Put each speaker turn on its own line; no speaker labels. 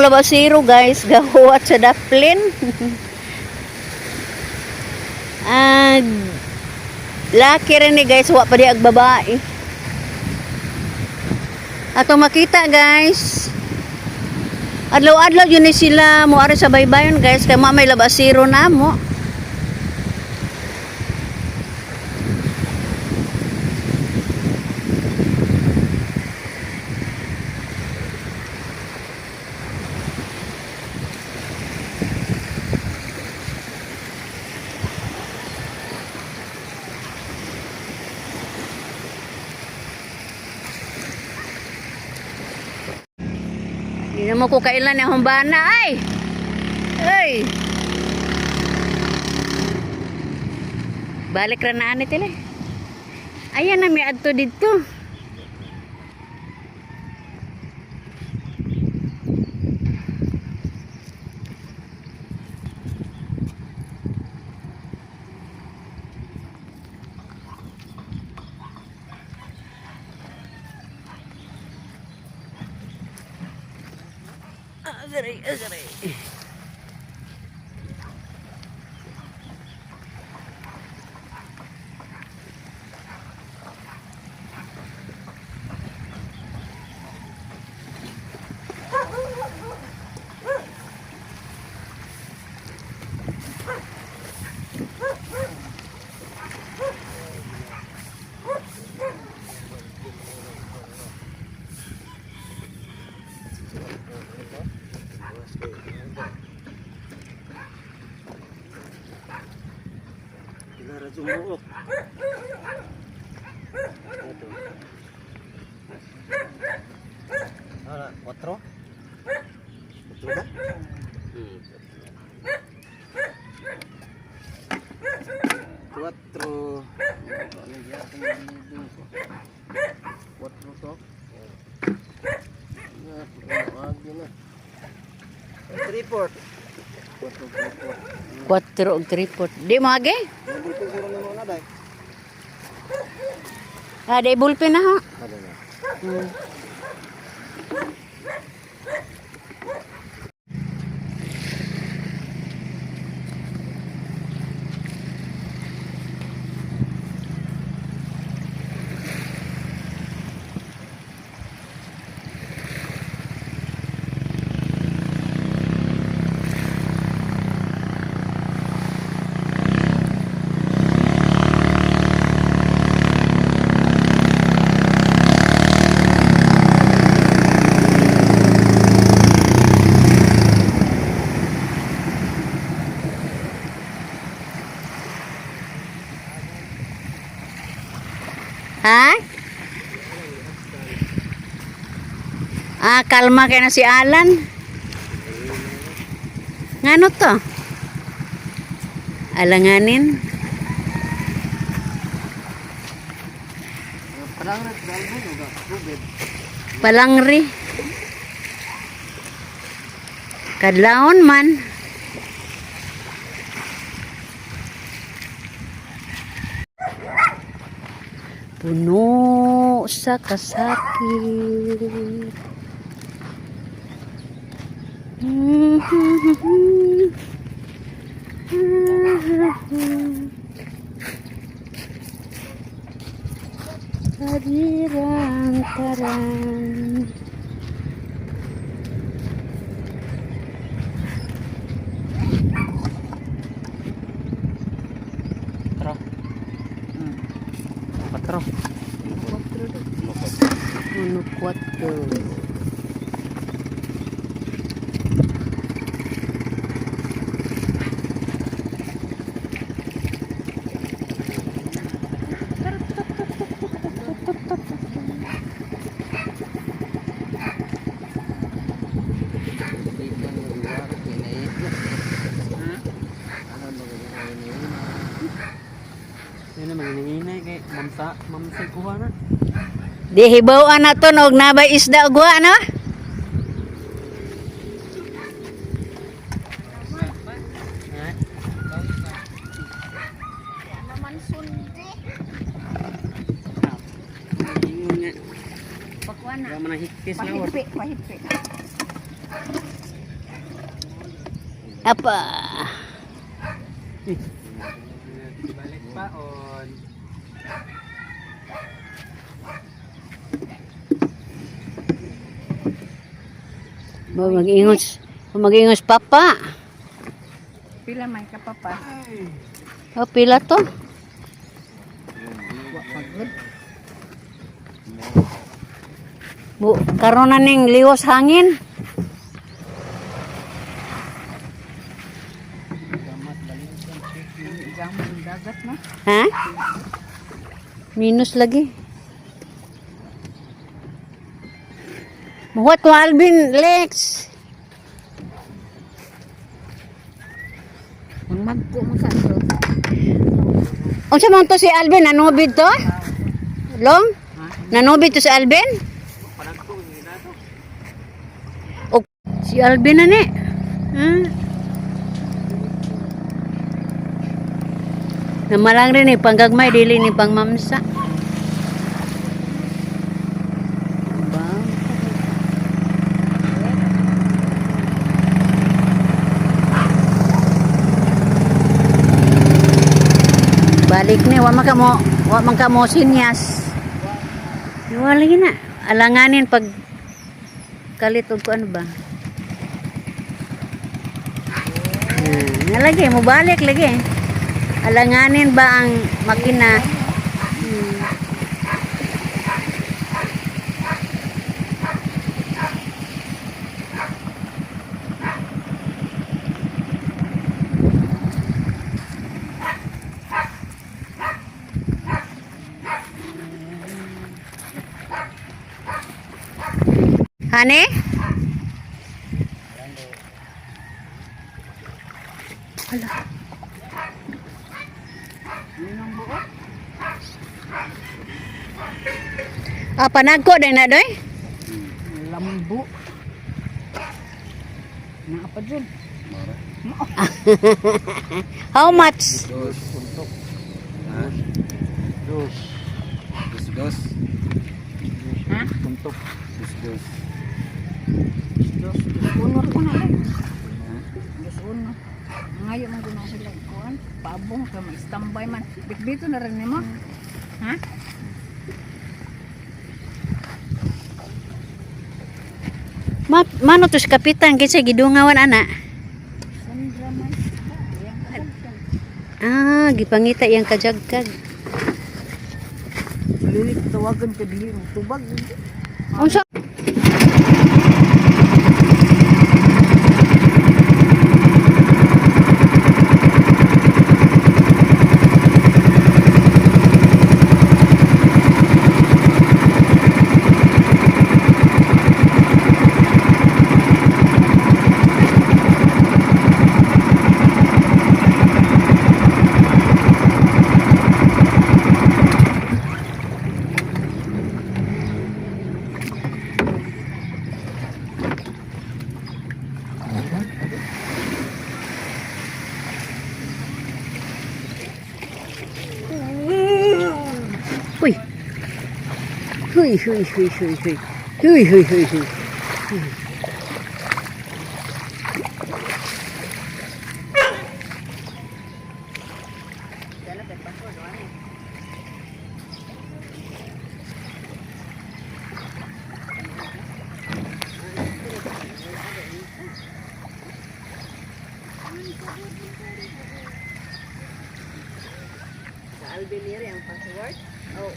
labasiro guys, gahuwat sa daplin. Laki rin ni guys, wa pa di ag babae. Ato makita guys. Adlaw-adlaw yun ni sila mo ari sa baybayon guys, kay mo may labasiro na mo. Hindi mo ko kailan yung humbana ay. Ay. Balik ra na ani tila. Ayan na may adto dito. Agaray, agaray.
Sumuok. Ito. Ala, 4? 4 ba? Cuatro. Cuatro to. Tripod.
4 og 3/4. Di mo agi? Day bulpin na ha. Ha? Kalma kaya na si Alan. Ngano to? Alanganin. Palangri. Kadlaon man. Puno sa kasakit. Taran.
Patro.
Uno 4.
Yan na manginay kay mamsay kuha na.
Di hibawan na to nog nabay isda ugwa no?
Pakwan na. Wala man higpis na.
Pahigpi. Apa?
Balik pa on.
Mag-ingos papa.
Pila may kapapa.
Oh, pila to?
Wa pagod.
Karon na ning liwas hangin.
Gamon dagat na.
Ha? Minus lagi. Mahuat ko Alvin, Lex.
Ang magko mo sa to.
Unsa man to si Alvin? Nanubid to? Long? Nanubid to si Alvin? O, si Alvin na ni. Namalang rin eh, panggagmay, dili ni pang mamsa. Balik ni, wa man ka mo sinyas. Wa lagi na. Alanganin pag kalit og ano ba? Nga lagi, mo balik lagi. Alanganin ba ang makina? Hane? Hala. Panagko din na doy?
Lambo. Na apa dyan?
How much?
Dos. Untuk. Ha? Dos. Dos.
Ha?
Untuk. Dos.
Dos unor ko na lang. Dos unor. Ngayon man ko na sila kuan. Pabong ka ma-standby man. Bitbito na rin nimo. Ha?
Mano to si kapitan kasi gidungawan ana.
Sandra man. Yang
Gipangita yang kajagkag.
lilit tawagan ka dili mo tubag.
Unsa? Uy. Huy. Alvin yang password. Oh,